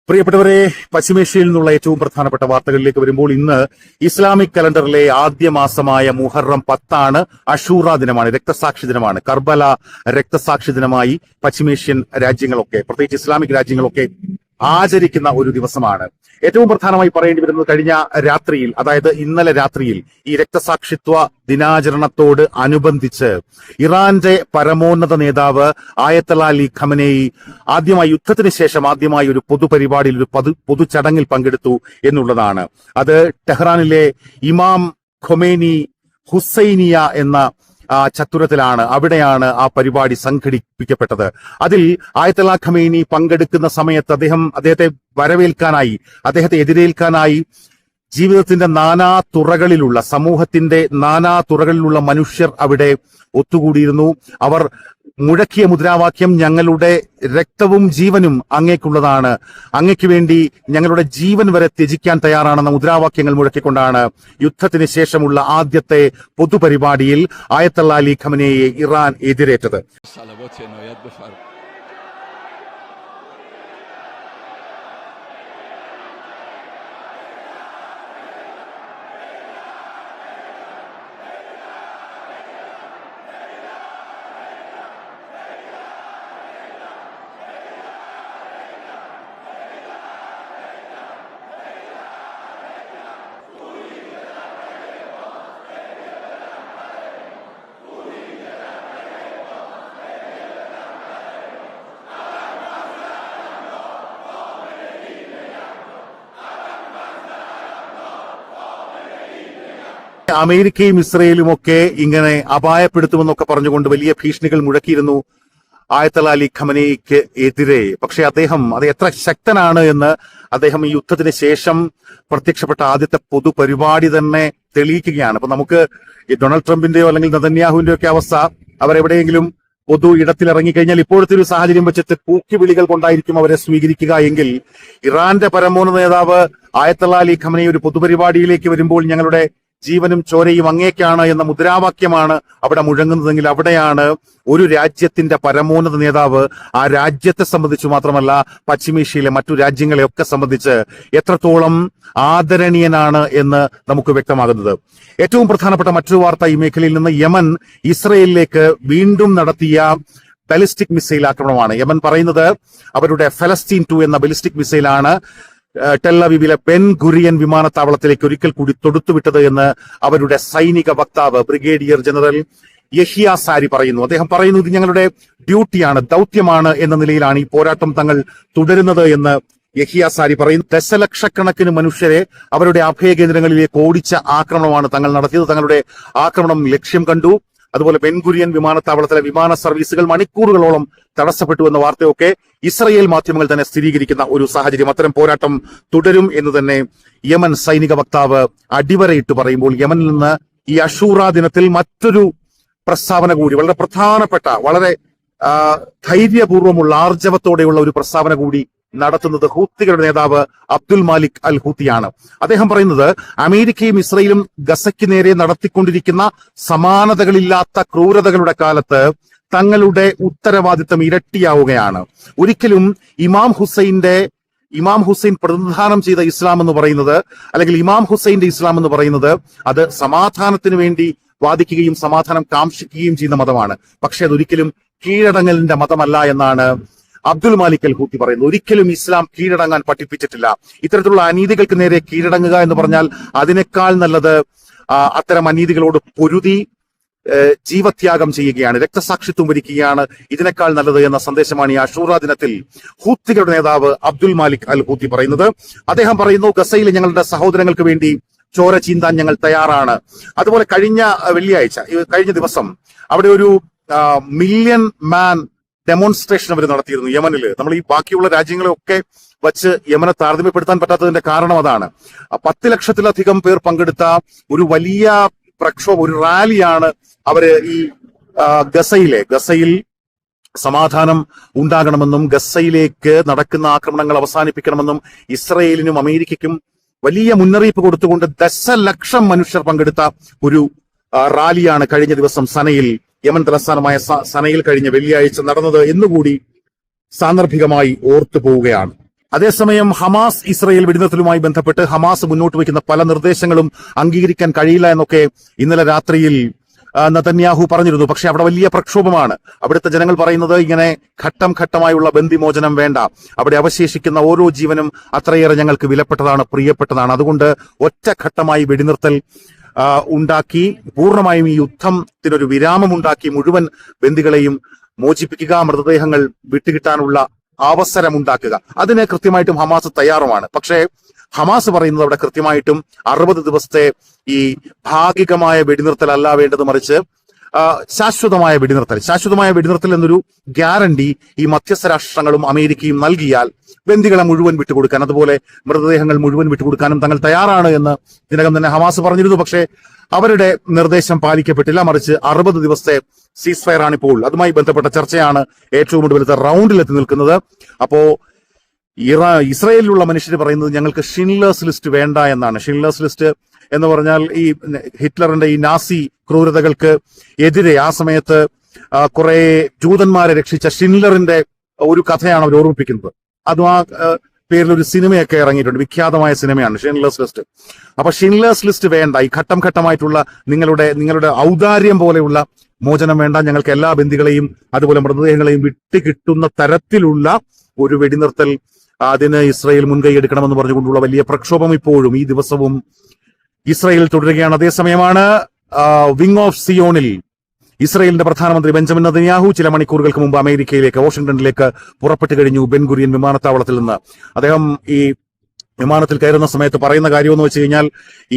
പ്രിയപ്പെട്ടവരെ, പശ്ചിമേഷ്യയിൽ നിന്നുള്ള ഏറ്റവും പ്രധാനപ്പെട്ട വാർത്തകളിലേക്ക് വരുമ്പോൾ ഇന്ന് ഇസ്ലാമിക് കലണ്ടറിലെ ആദ്യ മാസമായ മുഹറം 10 അഷൂറ ദിനമാണ്, രക്തസാക്ഷി ദിനമാണ്. കർബല രക്തസാക്ഷി ദിനമായി പശ്ചിമേഷ്യൻ രാജ്യങ്ങളൊക്കെ, പ്രത്യേകിച്ച് ഇസ്ലാമിക് രാജ്യങ്ങളൊക്കെ ആചരിക്കുന്ന ഒരു ദിവസമാണ്. ഏറ്റവും പ്രധാനമായി പറയേണ്ടി വരുന്നത് കഴിഞ്ഞ രാത്രിയിൽ, അതായത് ഇന്നലെ രാത്രിയിൽ ഈ രക്തസാക്ഷിത്വ ദിനാചരണത്തോട് അനുബന്ധിച്ച് ഇറാന്റെ പരമോന്നത നേതാവ് ആയത്തുള്ള അലി ഖമനേയി യുദ്ധത്തിന് ശേഷം ആദ്യമായി ഒരു പൊതുപരിപാടിയിൽ, ഒരു പൊതുചടങ്ങിൽ പങ്കെടുത്തു എന്നുള്ളതാണ്. അത് ടെഹ്റാനിലെ ഇമാം ഖൊമേനി ഹുസൈനിയ എന്ന ചത്തുരത്തിലാണ്. അവിടെയാണ് ആ പരിപാടി സംഘടിപ്പിക്കപ്പെട്ടത്. അതിൽ ആയത്തുള്ള ഖമേനി പങ്കെടുക്കുന്ന സമയത്ത് അദ്ദേഹത്തെ വരവേൽക്കാനായി, അദ്ദേഹത്തെ എതിരേൽക്കാനായി ജീവിതത്തിന്റെ നാനാതുറകളിലുള്ള, സമൂഹത്തിന്റെ നാനാതുറകളിലുള്ള മനുഷ്യർ അവിടെ ഒത്തുകൂടിയിരുന്നു. അവർ മുഴക്കിയ മുദ്രാവാക്യം ഞങ്ങളുടെ രക്തവും ജീവനും അങ്ങേക്കുള്ളതാണ്, അങ്ങയ്ക്ക് വേണ്ടി ഞങ്ങളുടെ ജീവൻ വരെ ത്യജിക്കാൻ തയ്യാറാണെന്ന മുദ്രാവാക്യങ്ങൾ മുഴക്കിക്കൊണ്ടാണ് യുദ്ധത്തിന് ശേഷമുള്ള ആദ്യത്തെ പൊതുപരിപാടിയിൽ ആയത്തുള്ള അലി ഖമനേയെ ഇറാൻ എതിരേറ്റത്. അമേരിക്കയും ഇസ്രയേലും ഒക്കെ ഇങ്ങനെ അപായപ്പെടുത്തുമെന്നൊക്കെ പറഞ്ഞുകൊണ്ട് വലിയ ഭീഷണികൾ മുഴക്കിയിരുന്നു ആയത്തുള്ള അലി ഖമനേയിക്ക് എതിരെ. പക്ഷെ അദ്ദേഹം അത് എത്ര ശക്തനാണ് എന്ന് അദ്ദേഹം ഈ യുദ്ധത്തിന് ശേഷം പ്രത്യക്ഷപ്പെട്ട ആദ്യത്തെ പൊതുപരിപാടി തന്നെ തെളിയിക്കുകയാണ്. അപ്പൊ നമുക്ക് ഈ ഡൊണാൾഡ് ട്രംപിന്റെയോ അല്ലെങ്കിൽ നെതന്യാഹുവിന്റെയോ ഒക്കെ അവസ്ഥ, അവരെവിടെയെങ്കിലും പൊതു ഇടത്തിൽ ഇറങ്ങിക്കഴിഞ്ഞാൽ ഇപ്പോഴത്തെ ഒരു സാഹചര്യം വെച്ചിട്ട് പൂക്കിവിളികൾ കൊണ്ടായിരിക്കും അവരെ സ്വീകരിക്കുക എങ്കിൽ, ഇറാന്റെ പരമോന്നത നേതാവ് ആയത്തുള്ള അലി ഖമനേയി ഒരു പൊതുപരിപാടിയിലേക്ക് വരുമ്പോൾ ഞങ്ങളുടെ ജീവനും ചോരയും അങ്ങേക്കാണ് എന്ന മുദ്രാവാക്യമാണ് അവിടെ മുഴങ്ങുന്നതെങ്കിൽ, അവിടെയാണ് ഒരു രാജ്യത്തിന്റെ പരമോന്നത നേതാവ് ആ രാജ്യത്തെ സംബന്ധിച്ച് മാത്രമല്ല പശ്ചിമേഷ്യയിലെ മറ്റു രാജ്യങ്ങളെയൊക്കെ സംബന്ധിച്ച് എത്രത്തോളം ആദരണീയനാണ് എന്ന് നമുക്ക് വ്യക്തമാകുന്നത്. ഏറ്റവും പ്രധാനപ്പെട്ട മറ്റൊരു വാർത്ത ഈ മേഖലയിൽ നിന്ന് യമൻ ഇസ്രയേലിലേക്ക് വീണ്ടും നടത്തിയ ബാലിസ്റ്റിക് മിസൈൽ ആക്രമണമാണ്. യമൻ പറയുന്നത് അവരുടെ ഫലസ്തീൻ 2 എന്ന ബാലിസ്റ്റിക് മിസൈലാണ് ടെല്ലവീവിലെ ബെൻ ഗുരിയൻ വിമാനത്താവളത്തിലേക്ക് ഒരിക്കൽ കൂടി തൊടുത്തുവിട്ടത് എന്ന് അവരുടെ സൈനിക വക്താവ് ബ്രിഗേഡിയർ ജനറൽ യഹിയ സാരി പറയുന്നു. അദ്ദേഹം പറയുന്നു, ഇത് ഞങ്ങളുടെ ഡ്യൂട്ടിയാണ്, ദൗത്യമാണ് എന്ന നിലയിലാണ് ഈ പോരാട്ടം തങ്ങൾ തുടരുന്നത് എന്ന് യഹിയ സാരി പറയുന്നു. ദശലക്ഷക്കണക്കിന് മനുഷ്യരെ അവരുടെ അഭയകേന്ദ്രങ്ങളിലേക്ക് ഓടിച്ച ആക്രമണമാണ് തങ്ങൾ നടത്തിയത്. തങ്ങളുടെ ആക്രമണം ലക്ഷ്യം കണ്ടു. അതുപോലെ ബെൻഗുരിയൻ വിമാനത്താവളത്തിലെ വിമാന സർവീസുകൾ മണിക്കൂറുകളോളം തടസ്സപ്പെട്ടു എന്ന വാർത്തയൊക്കെ ഇസ്രയേൽ മാധ്യമങ്ങൾ തന്നെ സ്ഥിരീകരിക്കുന്ന ഒരു സാഹചര്യം. അത്തരം പോരാട്ടം തുടരും എന്ന് തന്നെ യമൻ സൈനിക വക്താവ് അടിവരയിട്ട് പറയുമ്പോൾ, യമനിൽ നിന്ന് ഈ അഷൂറ ദിനത്തിൽ മറ്റൊരു പ്രസ്താവന കൂടി, വളരെ പ്രധാനപ്പെട്ട, വളരെ ധൈര്യപൂർവ്വമുള്ള, ആർജവത്തോടെയുള്ള ഒരു പ്രസ്താവന കൂടി നടത്തുന്നത് ഹൂത്തികളുടെ നേതാവ് അബ്ദുൽ മാലിക് അൽ ഹൂത്തിയാണ്. അദ്ദേഹം പറയുന്നത്, അമേരിക്കയും ഇസ്രയേലും ഗസയ്ക്ക് നേരെ നടത്തിക്കൊണ്ടിരിക്കുന്ന സമാനതകളില്ലാത്ത ക്രൂരതകളുടെ കാലത്ത് തങ്ങളുടെ ഉത്തരവാദിത്തം ഇരട്ടിയാവുകയാണ്. ഒരിക്കലും ഇമാം ഹുസൈൻ പ്രതിനിധാനം ചെയ്ത ഇസ്ലാം എന്ന് പറയുന്നത്, അല്ലെങ്കിൽ ഇമാം ഹുസൈന്റെ ഇസ്ലാം എന്ന് പറയുന്നത്, അത് സമാധാനത്തിന് വേണ്ടി വാദിക്കുകയും സമാധാനം കാംക്ഷിക്കുകയും ചെയ്യുന്ന മതമാണ്. പക്ഷെ അതൊരിക്കലും കീഴടങ്ങലിന്റെ മതമല്ല എന്നാണ് അബ്ദുൽ മാലിക് അൽ ഹൂത്തി പറയുന്നത്. ഒരിക്കലും ഇസ്ലാം കീഴടങ്ങാൻ പഠിപ്പിച്ചിട്ടില്ല. ഇത്തരത്തിലുള്ള അനീതികൾക്ക് നേരെ കീഴടങ്ങുക എന്ന് പറഞ്ഞാൽ അതിനേക്കാൾ നല്ലത് അത്തരം അനീതികളോട് പൊരുതി ജീവത്യാഗം ചെയ്യുകയാണ്, രക്തസാക്ഷിത്വം വരിക്കുകയാണ് ഇതിനേക്കാൾ നല്ലത് എന്ന സന്ദേശമാണ് ഈ അഷൂറ ദിനത്തിൽ ഹൂത്തികളുടെ നേതാവ് അബ്ദുൽ മാലിക് അൽ ഹൂത്തി പറയുന്നത്. അദ്ദേഹം പറയുന്നു, ഗസയിലെ ഞങ്ങളുടെ സഹോദരങ്ങൾക്ക് വേണ്ടി ചോര ചീന്താൻ ഞങ്ങൾ തയ്യാറാണ്. അതുപോലെ കഴിഞ്ഞ ദിവസം അവിടെ ഒരു മില്യൺ മാൻ ഡെമോൺസ്ട്രേഷൻ അവർ നടത്തിയിരുന്നു യമനിൽ. നമ്മൾ ഈ ബാക്കിയുള്ള രാജ്യങ്ങളെയൊക്കെ വച്ച് യമനെ താരതമ്യപ്പെടുത്താൻ പറ്റാത്തതിന്റെ കാരണം അതാണ്. 10 ലക്ഷത്തിലധികം പേർ പങ്കെടുത്ത ഒരു വലിയ പ്രക്ഷോഭം, ഒരു റാലിയാണ് അവര് ഈ ഗസയിൽ സമാധാനം ഉണ്ടാകണമെന്നും ഗസയിലേക്ക് നടക്കുന്ന ആക്രമണങ്ങൾ അവസാനിപ്പിക്കണമെന്നും ഇസ്രയേലിനും അമേരിക്കയ്ക്കും വലിയ മുന്നറിയിപ്പ് കൊടുത്തുകൊണ്ട് ദശലക്ഷം മനുഷ്യർ പങ്കെടുത്ത ഒരു റാലിയാണ് കഴിഞ്ഞ ദിവസം യമൻ തലസ്ഥാനമായ സനയിൽ കഴിഞ്ഞ വെള്ളിയാഴ്ച നടന്നത് എന്നുകൂടി സാന്ദർഭികമായി ഓർത്തു പോവുകയാണ്. അതേസമയം ഹമാസ് ഇസ്രയേൽ വെടിനിർത്തലുമായി ബന്ധപ്പെട്ട് ഹമാസ് മുന്നോട്ട് വയ്ക്കുന്ന പല നിർദ്ദേശങ്ങളും അംഗീകരിക്കാൻ കഴിയില്ല എന്നൊക്കെ ഇന്നലെ രാത്രിയിൽ നെതന്യാഹു പറഞ്ഞിരുന്നു. പക്ഷെ അവിടെ വലിയ പ്രക്ഷോഭമാണ്. അവിടുത്തെ ജനങ്ങൾ പറയുന്നത് ഇങ്ങനെ ഘട്ടം ഘട്ടമായുള്ള ബന്ദിമോചനം വേണ്ട, അവിടെ അവശേഷിക്കുന്ന ഓരോ ജീവനും അത്രയേറെ ഞങ്ങൾക്ക് വിലപ്പെട്ടതാണ്, പ്രിയപ്പെട്ടതാണ്. അതുകൊണ്ട് ഒറ്റഘട്ടമായി വെടിനിർത്തൽ ഉണ്ടാക്കി പൂർണ്ണമായും ഈ യുദ്ധത്തിനൊരു വിരാമമുണ്ടാക്കി മുഴുവൻ ബന്ദികളെയും മോചിപ്പിക്കുക, മൃതദേഹങ്ങൾ വിട്ടുകിട്ടാനുള്ള അവസരമുണ്ടാക്കുക. അതിന് കൃത്യമായിട്ടും ഹമാസ് തയ്യാറുമാണ്. പക്ഷേ ഹമാസ് പറയുന്നത് അവിടെ കൃത്യമായിട്ടും 60 ദിവസത്തെ ഈ ഭാഗികമായ വെടിനിർത്തൽ അല്ല വേണ്ടത്, മറിച്ച് ശാശ്വതമായ വെടിനിർത്തൽ എന്നൊരു ഗ്യാരണ്ടി ഈ മധ്യസ്ഥ രാഷ്ട്രങ്ങളും അമേരിക്കയും നൽകിയാൽ ബന്ദികളെ മുഴുവൻ വിട്ടുകൊടുക്കാൻ, അതുപോലെ മൃതദേഹങ്ങൾ മുഴുവൻ വിട്ടുകൊടുക്കാനും തങ്ങൾ തയ്യാറാണ് എന്ന് ഇതിനകം തന്നെ ഹമാസ് പറഞ്ഞിരുന്നു. പക്ഷേ അവരുടെ നിർദ്ദേശം പാലിക്കപ്പെട്ടില്ല, മറിച്ച് 60 ദിവസത്തെ സീസ് ഫയർ ആണിപ്പോൾ. അതുമായി ബന്ധപ്പെട്ട ചർച്ചയാണ് ഏറ്റവും ഒടുവിലത്തെ റൗണ്ടിലെത്തി നിൽക്കുന്നത്. അപ്പോ ഇസ്രായേലിലുള്ള മനുഷ്യർ പറയുന്നത് ഞങ്ങൾക്ക് ഷിൻലേഴ്സ് ലിസ്റ്റ് വേണ്ട എന്നാണ്. ഷിൻലേഴ്സ് ലിസ്റ്റ് എന്ന് പറഞ്ഞാൽ ഈ ഹിറ്റ്ലറിന്റെ ഈ നാസി ക്രൂരതകൾക്ക് എതിരെ ആ സമയത്ത് കുറെ ജൂതന്മാരെ രക്ഷിച്ച ഷിൻലറിന്റെ ഒരു കഥയാണ് അവർ ഓർമ്മിപ്പിക്കുന്നത്. അതും ആ പേരിൽ ഒരു സിനിമയൊക്കെ ഇറങ്ങിയിട്ടുണ്ട്, വിഖ്യാതമായ സിനിമയാണ് ഷിൻലേഴ്സ് ലിസ്റ്റ്. അപ്പൊ ഷിൻലേഴ്സ് ലിസ്റ്റ് വേണ്ട, ഈ ഘട്ടം ഘട്ടമായിട്ടുള്ള നിങ്ങളുടെ ഔദാര്യം പോലെയുള്ള മോചനം വേണ്ട, ഞങ്ങൾക്ക് എല്ലാ ബന്ദികളെയും അതുപോലെ മൃതദേഹങ്ങളെയും വിട്ടുകിട്ടുന്ന തരത്തിലുള്ള ഒരു വെടിനിർത്തൽ, അതിന് ഇസ്രായേൽ മുൻകൈയെടുക്കണമെന്ന് പറഞ്ഞുകൊണ്ടുള്ള വലിയ പ്രക്ഷോഭം ഇപ്പോഴും ഈ ദിവസവും ഇസ്രായേൽ തുടരുകയാണ്. അതേസമയമാണ് വിങ് ഓഫ് സിയോണിൽ ഇസ്രായേലിന്റെ പ്രധാനമന്ത്രി ബെഞ്ചമിൻ നെതന്യാഹു ചില മണിക്കൂറുകൾക്ക് മുമ്പ് അമേരിക്കയിലേക്ക് വാഷിംഗ്ടണിലേക്ക് പുറപ്പെട്ടു കഴിഞ്ഞു. ബെൻഗുരിയൻ വിമാനത്താവളത്തിൽ നിന്ന് അദ്ദേഹം ഈ വിമാനത്തിൽ കയറുന്ന സമയത്ത് പറയുന്ന കാര്യമെന്ന് വെച്ച് കഴിഞ്ഞാൽ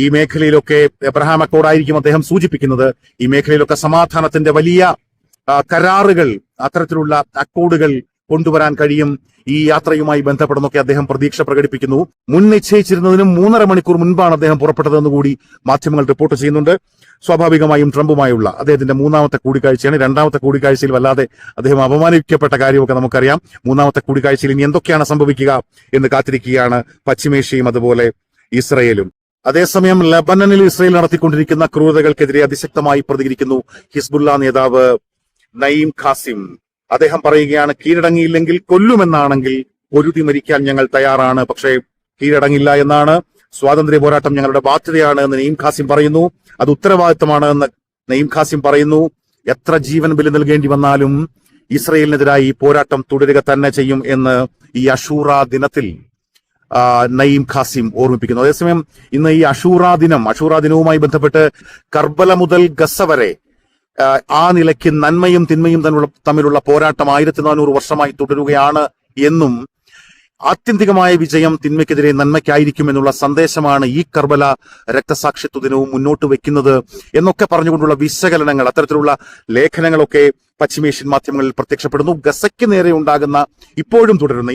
ഈ മേഖലയിലൊക്കെ എബ്രഹാം അക്കോർഡായിരിക്കും അദ്ദേഹം സൂചിപ്പിക്കുന്നത്. ഈ മേഖലയിലൊക്കെ സമാധാനത്തിന്റെ വലിയ കരാറുകൾ, അത്തരത്തിലുള്ള അക്കോർഡുകൾ കൊണ്ടുവരാൻ കഴിയും ഈ യാത്രയുമായി ബന്ധപ്പെടുന്നൊക്കെ അദ്ദേഹം പ്രതീക്ഷ പ്രകടിപ്പിക്കുന്നു. മുൻ നിശ്ചയിച്ചിരുന്നതിനും 3.5 മണിക്കൂർ മുൻപാണ് അദ്ദേഹം പുറപ്പെട്ടതെന്ന് കൂടി മാധ്യമങ്ങൾ റിപ്പോർട്ട് ചെയ്യുന്നുണ്ട്. സ്വാഭാവികമായും ട്രംപുമായുള്ള അദ്ദേഹത്തിന്റെ 3ാമത്തെ കൂടിക്കാഴ്ചയാണ്. 2ാമത്തെ കൂടിക്കാഴ്ചയിൽ വല്ലാതെ അദ്ദേഹം അപമാനിക്കപ്പെട്ട കാര്യമൊക്കെ നമുക്കറിയാം. 3ാമത്തെ കൂടിക്കാഴ്ചയിൽ ഇനി എന്തൊക്കെയാണ് സംഭവിക്കുക എന്ന് കാത്തിരിക്കുകയാണ് പശ്ചിമേഷ്യയും അതുപോലെ ഇസ്രയേലും. അതേസമയം ലബനനിൽ ഇസ്രയേൽ നടത്തിക്കൊണ്ടിരിക്കുന്ന ക്രൂരതകൾക്കെതിരെ അതിശക്തമായി പ്രതികരിക്കുന്നു ഹിസ്ബുള്ള നേതാവ് നയീം ഖാസിം. അദ്ദേഹം പറയുകയാണ്, കീഴടങ്ങിയില്ലെങ്കിൽ കൊല്ലുമെന്നാണെങ്കിൽ പൊരുതി മരിക്കാൻ ഞങ്ങൾ തയ്യാറാണ്, പക്ഷേ കീഴടങ്ങില്ല എന്നാണ്. സ്വാതന്ത്ര്യ പോരാട്ടം ഞങ്ങളുടെ ബാധ്യതയാണ് എന്ന് നയീം ഖാസിം പറയുന്നു. അത് ഉത്തരവാദിത്തമാണ് എന്ന് നയീം ഖാസിം പറയുന്നു. എത്ര ജീവൻ ബലി നൽകേണ്ടി വന്നാലും ഇസ്രയേലിനെതിരായി പോരാട്ടം തുടരുക തന്നെ ചെയ്യും എന്ന് ഈ അഷൂറ ദിനത്തിൽ നയീം ഖാസിം ഓർമ്മിപ്പിക്കുന്നു. അതേസമയം ഇന്ന് ഈ അഷൂറ ദിനവുമായി ബന്ധപ്പെട്ട് കർബല മുതൽ ഗസ വരെ ആ നിലയ്ക്ക് നന്മയും തിന്മയും തമ്മിലുള്ള പോരാട്ടം 1400 വർഷമായി തുടരുകയാണ് എന്നും ആത്യന്തികമായ വിജയം തിന്മയ്ക്കെതിരെ നന്മയ്ക്കായിരിക്കും എന്നുള്ള സന്ദേശമാണ് ഈ കർബല രക്തസാക്ഷിത്വ ദിനവും മുന്നോട്ട് വെക്കുന്നത് എന്നൊക്കെ പറഞ്ഞുകൊണ്ടുള്ള വിശകലനങ്ങൾ, അത്തരത്തിലുള്ള ലേഖനങ്ങളൊക്കെ പശ്ചിമേഷ്യൻ മാധ്യമങ്ങളിൽ പ്രത്യക്ഷപ്പെടുന്നു. ഗസയ്ക്ക് നേരെ ഉണ്ടാകുന്ന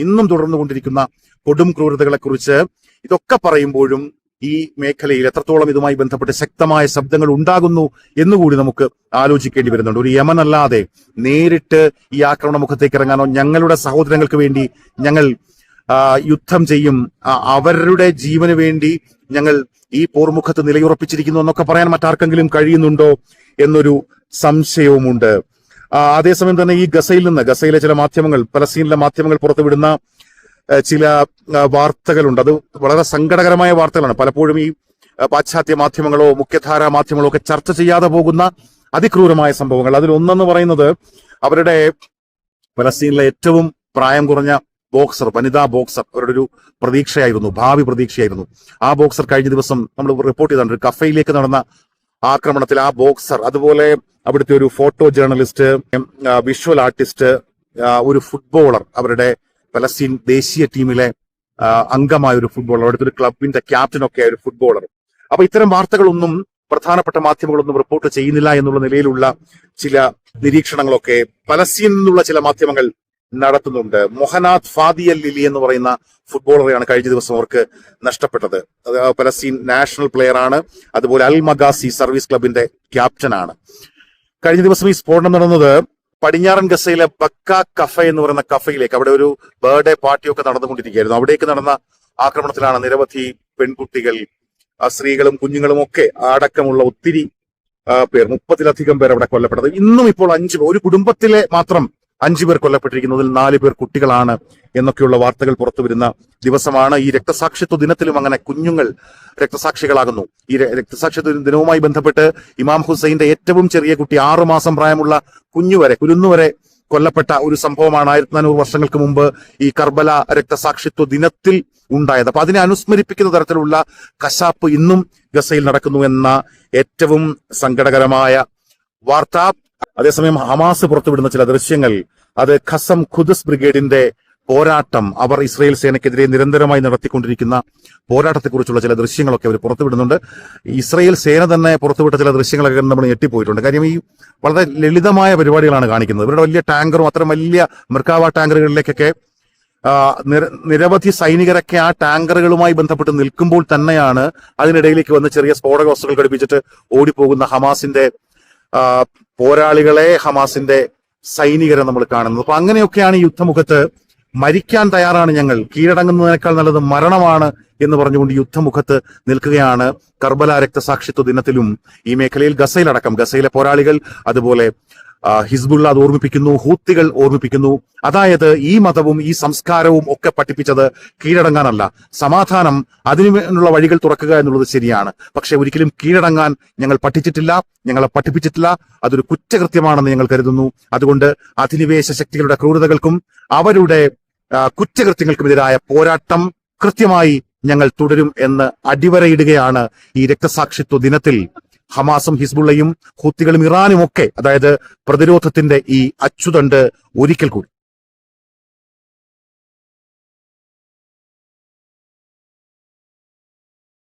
ഇന്നും തുടർന്നുകൊണ്ടിരിക്കുന്ന കൊടും ക്രൂരതകളെ കുറിച്ച് ഇതൊക്കെ പറയുമ്പോഴും ഈ മേഖലയിൽ എത്രത്തോളം ഇതുമായി ബന്ധപ്പെട്ട് ശക്തമായ ശബ്ദങ്ങൾ ഉണ്ടാകുന്നു എന്നുകൂടി നമുക്ക് ആലോചിക്കേണ്ടി വരുന്നുണ്ട്. ഒരു യമൻ അല്ലാതെ നേരിട്ട് ഈ ആക്രമണ മുഖത്തേക്ക് ഇറങ്ങാനോ, ഞങ്ങളുടെ സഹോദരങ്ങൾക്ക് വേണ്ടി ഞങ്ങൾ യുദ്ധം ചെയ്യും, അവരുടെ ജീവന് വേണ്ടി ഞങ്ങൾ ഈ പോർമുഖത്ത് നിലയുറപ്പിച്ചിരിക്കുന്നു എന്നൊക്കെ പറയാൻ മറ്റാർക്കെങ്കിലും കഴിയുന്നുണ്ടോ എന്നൊരു സംശയവുമുണ്ട്. അതേസമയം തന്നെ ഈ ഗസയിലെ ചില മാധ്യമങ്ങൾ, പലസ്തീനിലെ മാധ്യമങ്ങൾ പുറത്തുവിടുന്ന ചില വാർത്തകളുണ്ട്. അത് വളരെ സങ്കടകരമായ വാർത്തകളാണ്. പലപ്പോഴും ഈ പാശ്ചാത്യ മാധ്യമങ്ങളോ മുഖ്യധാരാ മാധ്യമങ്ങളോ ഒക്കെ ചർച്ച ചെയ്യാതെ പോകുന്ന അതിക്രൂരമായ സംഭവങ്ങൾ. അതിലൊന്നെന്ന് പറയുന്നത് അവരുടെ പലസ്തീനിലെ ഏറ്റവും പ്രായം കുറഞ്ഞ ബോക്സർ, വനിതാ ബോക്സർ, അവരുടെ ഒരു പ്രതീക്ഷയായിരുന്നു, ഭാവി പ്രതീക്ഷയായിരുന്നു. ആ ബോക്സർ കഴിഞ്ഞ ദിവസം നമ്മൾ റിപ്പോർട്ട് ചെയ്തിട്ടുണ്ട്. ഒരു കഫയിലേക്ക് നടന്ന ആക്രമണത്തിൽ ആ ബോക്സർ, അതുപോലെ അവിടുത്തെ ഒരു ഫോട്ടോ ജേർണലിസ്റ്റ്, വിഷ്വൽ ആർട്ടിസ്റ്റ്, ഒരു ഫുട്ബോളർ, അവരുടെ പലസ്തീൻ ദേശീയ ടീമിലെ അംഗമായ ഒരു ഫുട്ബോളർ, അവിടുത്തെ ഒരു ക്ലബിന്റെ ക്യാപ്റ്റനൊക്കെ ആയ ഒരു ഫുട്ബോളർ. അപ്പൊ ഇത്തരം വാർത്തകളൊന്നും പ്രധാനപ്പെട്ട മാധ്യമങ്ങളൊന്നും റിപ്പോർട്ട് ചെയ്യുന്നില്ല എന്നുള്ള നിലയിലുള്ള ചില നിരീക്ഷണങ്ങളൊക്കെ പലസ്തീനിൽ നിന്നുള്ള ചില മാധ്യമങ്ങൾ നടത്തുന്നുണ്ട്. മൊഹനാദ് ഫാദി അൽ ലിലി എന്ന് പറയുന്ന ഫുട്ബോളറെയാണ് കഴിഞ്ഞ ദിവസം അവർക്ക് നഷ്ടപ്പെട്ടത്. അത് പലസ്തീൻ നാഷണൽ പ്ലെയർ ആണ്. അതുപോലെ അൽ മഗാസി സർവീസ് ക്ലബിന്റെ ക്യാപ്റ്റനാണ്. കഴിഞ്ഞ ദിവസം ഈ സ്ഫോടനം നടന്നത് പടിഞ്ഞാറൻ ഗസയിലെ ബക്ക കഫ എന്ന് പറയുന്ന കഫയിലേക്ക്, അവിടെ ഒരു ബർത്ത്ഡേ പാർട്ടിയൊക്കെ നടന്നുകൊണ്ടിരിക്കുകയായിരുന്നു. അവിടേക്ക് നടന്ന ആക്രമണത്തിലാണ് നിരവധി പെൺകുട്ടികൾ, സ്ത്രീകളും കുഞ്ഞുങ്ങളും ഒക്കെ അടക്കമുള്ള ഒത്തിരി പേർ, 30-ലധികം പേർ അവിടെ കൊല്ലപ്പെട്ടത്. ഇന്നും ഇപ്പോൾ 5 ഒരു കുടുംബത്തിലെ മാത്രം 5 പേർ കൊല്ലപ്പെട്ടിരിക്കുന്നതിൽ 4 പേർ കുട്ടികളാണ് എന്നൊക്കെയുള്ള വാർത്തകൾ പുറത്തുവരുന്ന ദിവസമാണ്. ഈ രക്തസാക്ഷിത്വ ദിനത്തിലും അങ്ങനെ കുഞ്ഞുങ്ങൾ രക്തസാക്ഷികളാകുന്നു. ഈ രക്തസാക്ഷിത്വ ദിനവുമായി ബന്ധപ്പെട്ട് ഇമാം ഹുസൈന്റെ ഏറ്റവും ചെറിയ കുട്ടി 6 മാസം പ്രായമുള്ള കുരുന്നുവരെ കൊല്ലപ്പെട്ട ഒരു സംഭവമാണ് 1400 വർഷങ്ങൾക്ക് മുമ്പ് ഈ കർബല രക്തസാക്ഷിത്വ ദിനത്തിൽ ഉണ്ടായത്. അപ്പൊ അതിനെ അനുസ്മരിപ്പിക്കുന്ന തരത്തിലുള്ള കശാപ്പ് ഇന്നും ഗസയിൽ നടക്കുന്നു എന്ന ഏറ്റവും സങ്കടകരമായ വാർത്ത. അതേസമയം ഹമാസ് പുറത്തുവിടുന്ന ചില ദൃശ്യങ്ങൾ, അത് ഖസം ഖുദ്സ് ബ്രിഗേഡിന്റെ പോരാട്ടം, അവർ ഇസ്രായേൽ സേനയ്ക്കെതിരെ നിരന്തരമായി നടത്തിക്കൊണ്ടിരിക്കുന്ന പോരാട്ടത്തെക്കുറിച്ചുള്ള ചില ദൃശ്യങ്ങളൊക്കെ അവർ പുറത്തുവിടുന്നുണ്ട്. ഇസ്രായേൽ സേന തന്നെ പുറത്തുവിട്ട ചില ദൃശ്യങ്ങളൊക്കെ നമ്മൾ ഞെട്ടിപ്പോയിട്ടുണ്ട്. കാര്യം ഈ വളരെ ലളിതമായ പരിപാടികളാണ് കാണിക്കുന്നത്. ഇവരുടെ വലിയ ടാങ്കറും അത്തരം വലിയ മെർക്കാവ ടാങ്കറുകളിലേക്കൊക്കെ നിരവധി സൈനികരൊക്കെ ആ ടാങ്കറുകളുമായി ബന്ധപ്പെട്ട് നിൽക്കുമ്പോൾ തന്നെയാണ് അതിനിടയിലേക്ക് വന്ന് ചെറിയ സ്ഫോടക വസ്തുക്കൾ ഘടിപ്പിച്ചിട്ട് ഓടിപ്പോകുന്ന ഹമാസിന്റെ പോരാളികളെ, ഹമാസിന്റെ സൈനികരെ നമ്മൾ കാണുന്നത്. അപ്പൊ അങ്ങനെയൊക്കെയാണ് ഈ യുദ്ധമുഖത്ത് മരിക്കാൻ തയ്യാറാണ് ഞങ്ങൾ, കീഴടങ്ങുന്നതിനേക്കാൾ നല്ലത് മരണമാണ് എന്ന് പറഞ്ഞുകൊണ്ട് യുദ്ധമുഖത്ത് നിൽക്കുകയാണ് കർബല രക്തസാക്ഷിത്വ ദിനത്തിലും ഈ മേഖലയിൽ. ഗസയിലടക്കം ഗസയിലെ പോരാളികൾ, അതുപോലെ ഹിസ്ബുള്ള അത് ഓർമ്മിപ്പിക്കുന്നു, ഹൂത്തികൾ ഓർമ്മിപ്പിക്കുന്നു. അതായത് ഈ മതവും ഈ സംസ്കാരവും ഒക്കെ പഠിപ്പിച്ചത് കീഴടങ്ങാനല്ല, സമാധാനം, അതിനുള്ള വഴികൾ തുറക്കുക എന്നുള്ളത് ശരിയാണ്. പക്ഷെ ഒരിക്കലും കീഴടങ്ങാൻ ഞങ്ങൾ ഞങ്ങളെ പഠിപ്പിച്ചിട്ടില്ല. അതൊരു കുറ്റകൃത്യമാണെന്ന് ഞങ്ങൾ കരുതുന്നു. അതുകൊണ്ട് അധിനിവേശ ശക്തികളുടെ ക്രൂരതകൾക്കും അവരുടെ കുറ്റകൃത്യങ്ങൾക്കുമെതിരായ പോരാട്ടം കൃത്യമായി ഞങ്ങൾ തുടരും എന്ന് അടിവരയിടുകയാണ് ഈ രക്തസാക്ഷിത്വ ദിനത്തിൽ ഹമാസും ഹിസ്ബുള്ളയും ഹൂത്തികളും ഇറാനും ഒക്കെ. അതായത് പ്രതിരോധത്തിന്റെ ഈ അച്ചുതണ്ട് ഒരിക്കൽ കൂടി.